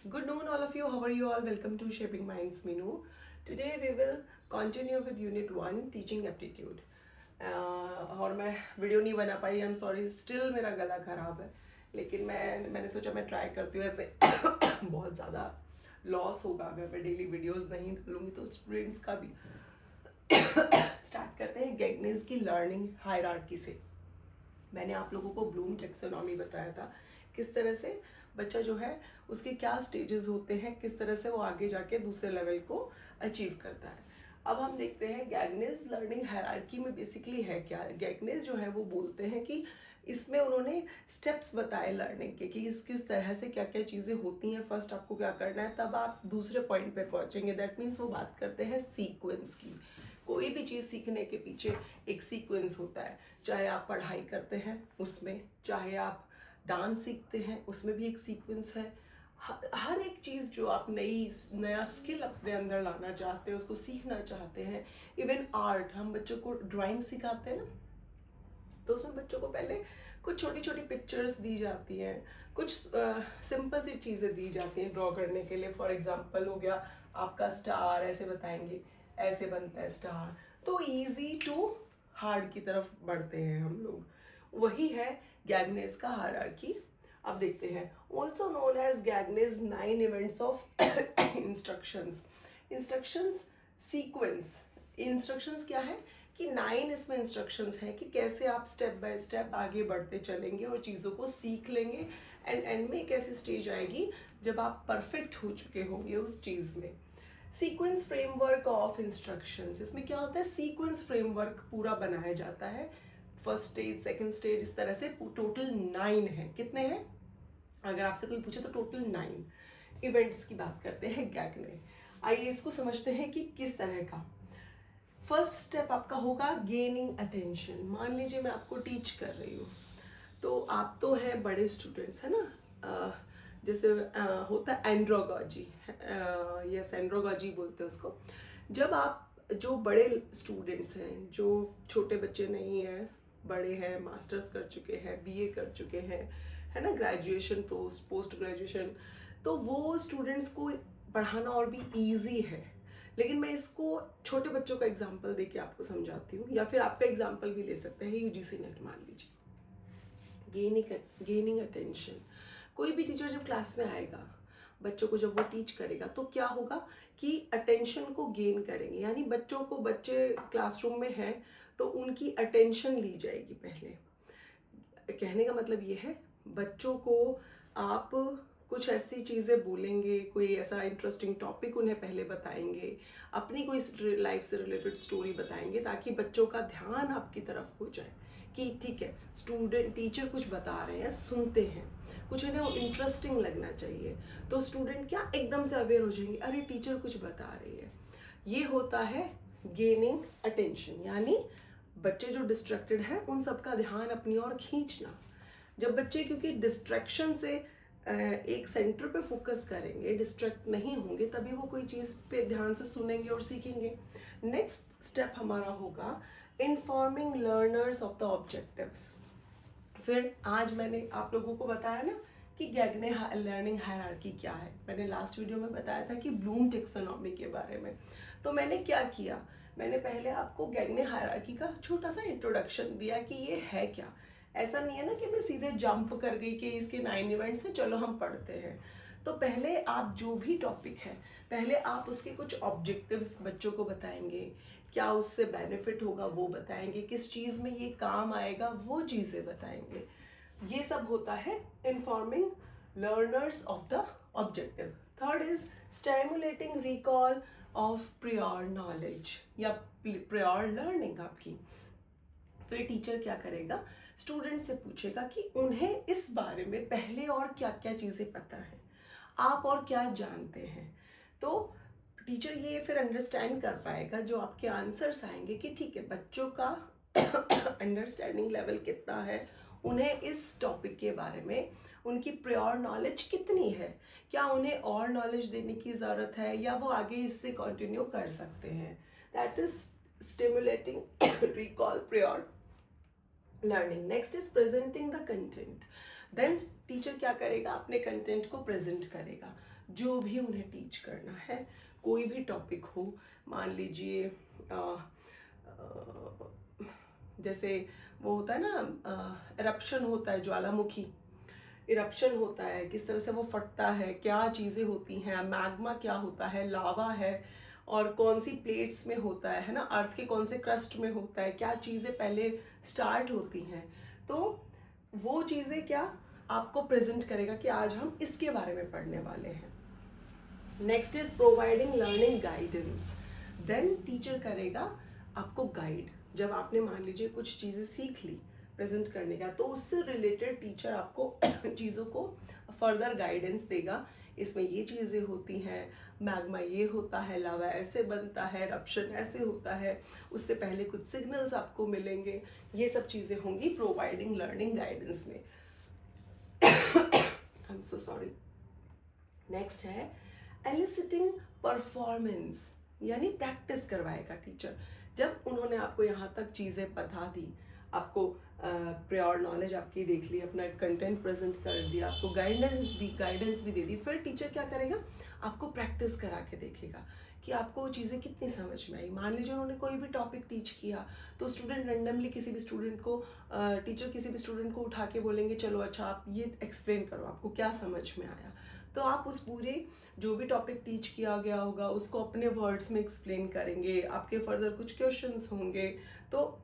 Good noon, all of you. How are you all? Welcome to Shaping Minds, Minu. Today we will continue with Unit 1, Teaching Aptitude. और मैं video नहीं बना पाई, I am sorry, still मेरा गला खराब है, लेकिन मैंने सोचा मैं ट्राई करती हूँ। ऐसे बहुत ज़्यादा लॉस होगा अगर मैं डेली वीडियोस नहीं डालूंगी, तो स्टूडेंट्स का भी। स्टार्ट करते हैं गैगनेस की लर्निंग हायरार्की से। मैंने आप लोगों को ब्लूम टेक्सोनॉमी बताया था, किस तरह से बच्चा जो है उसके क्या स्टेजेस होते हैं, किस तरह से वो आगे जाके दूसरे लेवल को अचीव करता है। अब हम देखते हैं गैगनेस लर्निंग हायरार्की में बेसिकली है क्या। गैगनेस जो है वो बोलते हैं कि इसमें उन्होंने स्टेप्स बताए लर्निंग के, कि किस तरह से क्या क्या चीज़ें होती हैं, फर्स्ट आपको क्या करना है, तब आप दूसरे पॉइंट पे पहुंचेंगे। दैट मीन्स वो बात करते हैं सीक्वेंस की। कोई भी चीज़ सीखने के पीछे एक सीक्वेंस होता है, चाहे आप पढ़ाई करते हैं उसमें, चाहे आप डांस सीखते हैं उसमें भी एक सीक्वेंस है। हर एक चीज़ जो आप नया स्किल अपने अंदर लाना चाहते हैं, उसको सीखना चाहते हैं। इवन आर्ट, हम बच्चों को ड्राइंग सिखाते हैं ना, तो उसमें बच्चों को पहले कुछ छोटी छोटी पिक्चर्स दी जाती हैं, कुछ सिंपल सी चीज़ें दी जाती हैं ड्रॉ करने के लिए। फॉर एग्जांपल हो गया आपका स्टार, ऐसे बताएंगे ऐसे बनता है स्टार। तो इजी टू हार्ड की तरफ बढ़ते हैं हम लोग। वही है गैगनेस का हायरार्की। अब देखते हैं, also known as Gagne's 9 events of instructions. Instructions sequence. Instructions क्या है कि 9 इसमें इंस्ट्रक्शंस हैं कि कैसे आप स्टेप बाय स्टेप आगे बढ़ते चलेंगे और चीज़ों को सीख लेंगे। एंड में एक ऐसी स्टेज आएगी जब आप परफेक्ट हो चुके होंगे उस चीज़ में। सीक्वेंस फ्रेमवर्क ऑफ इंस्ट्रक्शंस, इसमें क्या होता है, सीक्वेंस फ्रेमवर्क पूरा बनाया जाता है। फर्स्ट स्टेज, सेकंड स्टेज, इस तरह से टोटल 9 है। कितने हैं अगर आपसे कोई पूछे तो टोटल 9 इवेंट्स की बात करते हैं गैगने। आइए इसको समझते हैं कि किस तरह का। फर्स्ट स्टेप आपका होगा गेनिंग अटेंशन। मान लीजिए मैं आपको टीच कर रही हूँ, तो आप तो हैं बड़े स्टूडेंट्स, है ना। जैसे होता है एंड्रोगॉजी, यस एंड्रोगॉजी बोलते हैं उसको। जब आप जो बड़े स्टूडेंट्स हैं, जो छोटे बच्चे नहीं हैं, बड़े हैं, मास्टर्स कर चुके हैं, बीए कर चुके हैं, है ना, ग्रेजुएशन, पोस्ट ग्रेजुएशन, तो वो स्टूडेंट्स को पढ़ाना और भी ईजी है। लेकिन मैं इसको छोटे बच्चों का एग्जाम्पल देके आपको समझाती हूँ, या फिर आपका एग्जाम्पल भी ले सकते हैं, यूजीसी नेट मान लीजिए। Gaining attention. कोई भी टीचर जब क्लास में आएगा, बच्चों को जब वो टीच करेगा, तो क्या होगा कि अटेंशन को गेन करेंगे। यानी बच्चों को, बच्चे क्लासरूम में हैं तो उनकी अटेंशन ली जाएगी पहले। कहने का मतलब ये है, बच्चों को आप कुछ ऐसी चीज़ें बोलेंगे, कोई ऐसा इंटरेस्टिंग टॉपिक उन्हें पहले बताएंगे, अपनी कोई लाइफ से रिलेटेड स्टोरी बताएंगे, ताकि बच्चों का ध्यान आपकी तरफ हो जाए कि ठीक है, स्टूडेंट, टीचर कुछ बता रहे हैं, सुनते हैं, कुछ इन्हें इंटरेस्टिंग लगना चाहिए। तो स्टूडेंट क्या एकदम से अवेयर हो जाएंगे, अरे टीचर कुछ बता रही है। ये होता है गेनिंग अटेंशन, यानी बच्चे जो डिस्ट्रैक्टेड हैं उन सबका ध्यान अपनी ओर खींचना। जब बच्चे क्योंकि डिस्ट्रैक्शन से एक सेंटर पे फोकस करेंगे, डिस्ट्रैक्ट नहीं होंगे, तभी वो कोई चीज़ पे ध्यान से सुनेंगे और सीखेंगे। नेक्स्ट स्टेप हमारा होगा informing learners of the objectives. फिर आज मैंने आप लोगों को बताया ना कि गैगने लर्निंग हायरार्की क्या है। मैंने लास्ट वीडियो में बताया था कि ब्लूम टेक्सोनॉमी के बारे में। तो मैंने क्या किया, मैंने पहले आपको गैगने हायरार्की का छोटा सा इंट्रोडक्शन दिया कि ये है क्या। ऐसा नहीं है ना कि मैं सीधे जंप कर गई कि इसके 9 इवेंट्स हैं, चलो हम पढ़ते हैं। तो पहले आप जो भी टॉपिक है, पहले आप उसके कुछ ऑब्जेक्टिव्स बच्चों को बताएंगे, क्या उससे बेनिफिट होगा वो बताएंगे, किस चीज़ में ये काम आएगा वो चीज़ें बताएंगे। ये सब होता है informing learners of the objective. Third is stimulating recall of prior knowledge या प्रियोर लर्निंग आपकी। फिर टीचर क्या करेगा, स्टूडेंट से पूछेगा कि उन्हें इस बारे में पहले और क्या क्या चीज़ें पता है, आप और क्या जानते हैं। तो टीचर ये फिर अंडरस्टैंड कर पाएगा जो आपके आंसर्स आएंगे कि ठीक है, बच्चों का अंडरस्टैंडिंग लेवल कितना है, उन्हें इस टॉपिक के बारे में उनकी प्रियोर नॉलेज कितनी है, क्या उन्हें और नॉलेज देने की ज़रूरत है, या वो आगे इससे कंटिन्यू कर सकते हैं। That is stimulating recall prior learning. Next is presenting the content. Then teacher क्या करेगा, अपने कंटेंट को प्रेजेंट करेगा। जो भी उन्हें टीच करना है, कोई भी टॉपिक हो। मान लीजिए जैसे वो होता है ना, इरप्शन होता है, ज्वालामुखी इरप्शन होता है, किस तरह से वो फटता है, क्या चीज़ें होती हैं, मैग्मा क्या होता है, लावा है, और कौन सी प्लेट्स में होता है ना, अर्थ के कौन से क्रस्ट में होता है, क्या चीज़ें पहले स्टार्ट होती हैं। तो वो चीज़ें क्या आपको प्रेजेंट करेगा कि आज हम इसके बारे में पढ़ने वाले हैं। Next is providing learning guidance. Then teacher करेगा आपको गाइड। जब आपने मान लीजिए कुछ चीज़ें सीख ली प्रेजेंट करने का, तो उससे रिलेटेड टीचर आपको चीज़ों को फर्दर गाइडेंस देगा। इसमें ये चीज़ें होती हैं, मैग्मा ये होता है, लावा ऐसे बनता है, रप्शन ऐसे होता है, उससे पहले कुछ सिग्नल्स आपको मिलेंगे। ये सब चीज़ें होंगी प्रोवाइडिंग लर्निंग गाइडेंस में। I am so sorry. Next है एलिसिटिंग परफॉर्मेंस, यानी प्रैक्टिस करवाएगा टीचर। जब उन्होंने आपको यहाँ तक चीज़ें बता दी, आपको प्रियोर नॉलेज आपकी देख ली, अपना कंटेंट प्रेजेंट कर दिया, आपको गाइडेंस भी दे दी, फिर टीचर क्या करेगा, आपको प्रैक्टिस करा के देखेगा कि आपको वो चीज़ें कितनी समझ में आई। मान लीजिए उन्होंने कोई भी टॉपिक टीच किया, तो स्टूडेंट रेंडमली किसी भी स्टूडेंट को टीचर किसी भी स्टूडेंट को उठा के बोलेंगे चलो अच्छा आप ये एक्सप्लेन करो, आपको क्या समझ में आया। तो आप उस पूरे जो भी टॉपिक टीच किया गया होगा उसको अपने वर्ड्स में एक्सप्लेन करेंगे, आपके फर्दर कुछ क्वेश्चंस होंगे। तो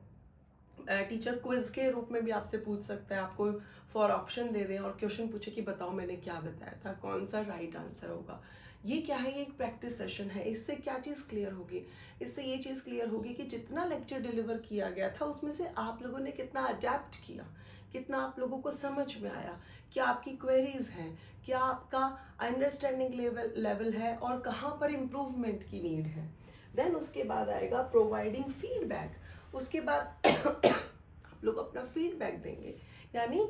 टीचर क्विज के रूप में भी आपसे पूछ सकता है, आपको फॉर ऑप्शन दे दें और क्वेश्चन पूछे कि बताओ मैंने क्या बताया था, कौन सा राइट आंसर होगा। ये क्या है, ये एक प्रैक्टिस सेशन है। इससे क्या चीज़ क्लियर होगी, इससे ये चीज़ क्लियर होगी कि जितना लेक्चर डिलीवर किया गया था उसमें से आप लोगों ने कितना अडेप्ट किया, कितना आप लोगों को समझ में आया, क्या आपकी क्वेरीज हैं, क्या आपका अंडरस्टैंडिंग लेवल है और कहाँ पर इम्प्रूवमेंट की नीड है। देन उसके बाद आएगा प्रोवाइडिंग फीडबैक। उसके बाद आप लोग अपना फीडबैक देंगे, यानी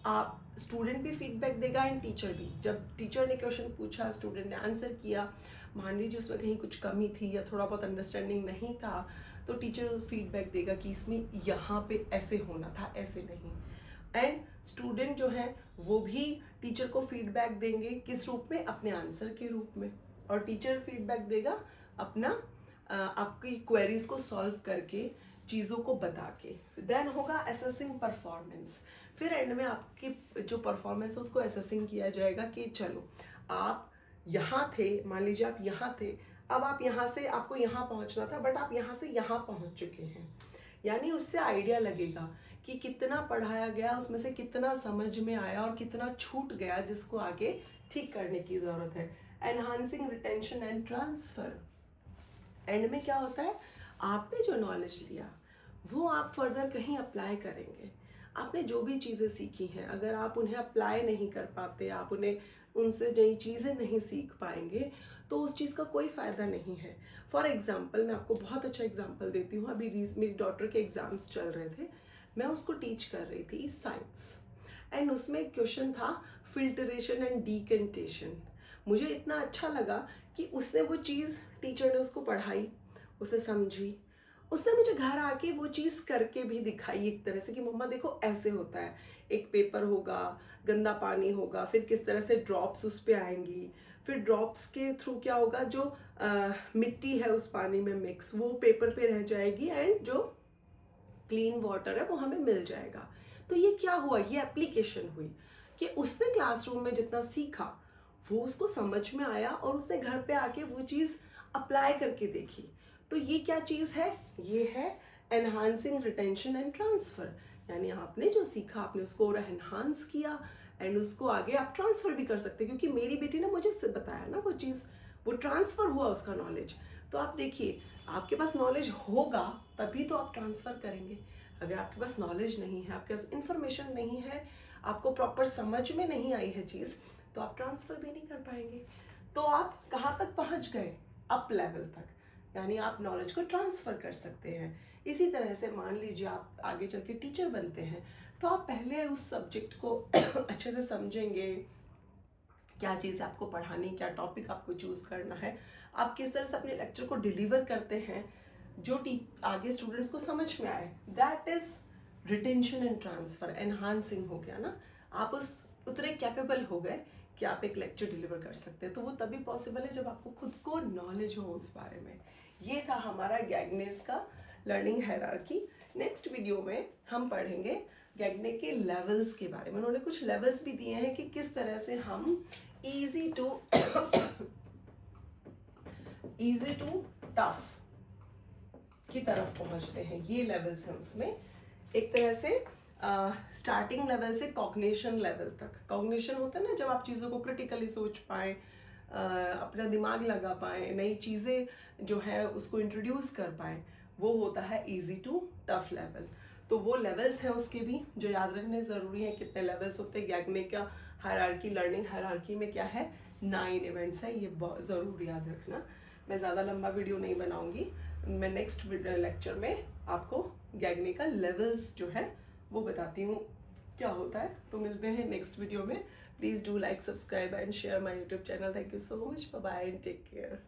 आप स्टूडेंट भी फीडबैक देगा एंड टीचर भी। जब टीचर ने क्वेश्चन पूछा, स्टूडेंट ने आंसर किया, मान लीजिए उसमें कहीं कुछ कमी थी या थोड़ा बहुत अंडरस्टैंडिंग नहीं था, तो टीचर फीडबैक देगा कि इसमें यहाँ पे ऐसे होना था, ऐसे नहीं। एंड स्टूडेंट जो है वो भी टीचर को फीडबैक देंगे, किस रूप में, अपने आंसर के रूप में। और टीचर फीडबैक देगा अपना आपकी क्वेरीज को सॉल्व करके, चीज़ों को बता के। देन होगा असेसिंग परफॉर्मेंस। फिर एंड में आपकी जो परफॉर्मेंस है उसको असेसिंग किया जाएगा कि चलो आप यहाँ थे, मान लीजिए आप यहाँ थे, अब आप यहाँ से, आपको यहाँ पहुँचना था बट आप यहाँ से यहाँ पहुँच चुके हैं। यानी उससे आइडिया लगेगा कि कितना पढ़ाया गया, उसमें से कितना समझ में आया और कितना छूट गया जिसको आगे ठीक करने की ज़रूरत है। Enhancing retention and transfer. And में क्या होता है, आपने जो नॉलेज लिया वो आप फर्दर कहीं अप्लाई करेंगे। आपने जो भी चीज़ें सीखी हैं, अगर आप उन्हें अप्लाई नहीं कर पाते, आप उन्हें उनसे नई चीज़ें नहीं सीख पाएंगे, तो उस चीज़ का कोई फ़ायदा नहीं है। फॉर एग्ज़ाम्पल, मैं आपको बहुत अच्छा एग्जाम्पल देती हूँ। अभी मेरी डॉटर के एग्ज़ाम्स चल रहे थे, मैं उसको टीच कर रही थी साइंस, एंड उसमें एक क्वेश्चन था फिल्टरेशन एंड डीकेंटेशन। मुझे इतना अच्छा लगा कि उसने वो चीज़, टीचर ने उसको पढ़ाई, उसे समझी, उसने मुझे घर आके वो चीज़ करके भी दिखाई एक तरह से कि मम्मा देखो ऐसे होता है, एक पेपर होगा, गंदा पानी होगा, फिर किस तरह से ड्रॉप्स उस पर आएंगी, फिर ड्रॉप्स के थ्रू क्या होगा, जो मिट्टी है उस पानी में मिक्स, वो पेपर पे रह जाएगी एंड जो क्लीन वाटर है वो हमें मिल जाएगा। तो ये क्या हुआ, ये एप्लीकेशन हुई कि उसने क्लासरूम में जितना सीखा वो उसको समझ में आया और उसने घर पे आके वो चीज़ अप्लाई करके देखी। तो ये क्या चीज़ है, ये है एनहांसिंग रिटेंशन एंड ट्रांसफ़र। यानी आपने जो सीखा आपने उसको और एनहांस किया एंड उसको आगे आप ट्रांसफ़र भी कर सकते हैं, क्योंकि मेरी बेटी ने मुझे बताया ना वो चीज़, वो ट्रांसफ़र हुआ उसका नॉलेज। तो आप देखिए, आपके पास नॉलेज होगा तभी तो आप ट्रांसफ़र करेंगे। अगर आपके पास नॉलेज नहीं है, आपके पास इंफॉर्मेशन नहीं है, आपको प्रॉपर समझ में नहीं आई है चीज़, तो आप ट्रांसफ़र भी नहीं कर पाएंगे। तो आप कहाँ तक पहुँच गए, अप लेवल तक, यानी आप नॉलेज को ट्रांसफ़र कर सकते हैं। इसी तरह से मान लीजिए आप आगे चल के टीचर बनते हैं, तो आप पहले उस सब्जेक्ट को अच्छे से समझेंगे, क्या चीज़ आपको पढ़ानी, क्या टॉपिक आपको चूज़ करना है, आप किस तरह से अपने लेक्चर को डिलीवर करते हैं जो आगे स्टूडेंट्स को समझ में आए। That is retention and transfer, enhancing हो गया ना। आप उस उतने कैपेबल हो गए कि आप एक लेक्चर डिलीवर कर सकते हैं। तो वो तभी पॉसिबल है जब आपको खुद को नॉलेज हो उस बारे में। ये था हमारा गैगनेस का लर्निंग हायरार्की। नेक्स्ट वीडियो में हम पढ़ेंगे गैगने के लेवल्स के बारे में। उन्होंने कुछ लेवल्स भी दिए हैं कि किस तरह से हम इजी टू टफ की तरफ पहुंचते हैं। ये लेवल्स हैं उसमें। एक तरह से स्टार्टिंग लेवल से कॉग्निशन लेवल तक। कॉग्निशन होता है ना, जब आप चीज़ों को क्रिटिकली सोच पाएँ, अपना दिमाग लगा पाएँ, नई चीज़ें जो है उसको इंट्रोड्यूस कर पाएँ, वो होता है इजी टू टफ लेवल। तो वो लेवल्स हैं उसके भी जो याद रखने ज़रूरी है। कितने लेवल्स होते हैं गैगने का हायरार्की, लर्निंग हायरार्की में क्या है, 9 इवेंट्स है। ये बहुत ज़रूर याद रखना। मैं ज़्यादा लंबा वीडियो नहीं बनाऊंगी। मैं नेक्स्ट लेक्चर में आपको गैगने का लेवल्स जो है वो बताती हूँ क्या होता है। तो मिलते हैं नेक्स्ट वीडियो में। Please do like, subscribe and share my YouTube channel. Thank you so much. Bye bye and take care.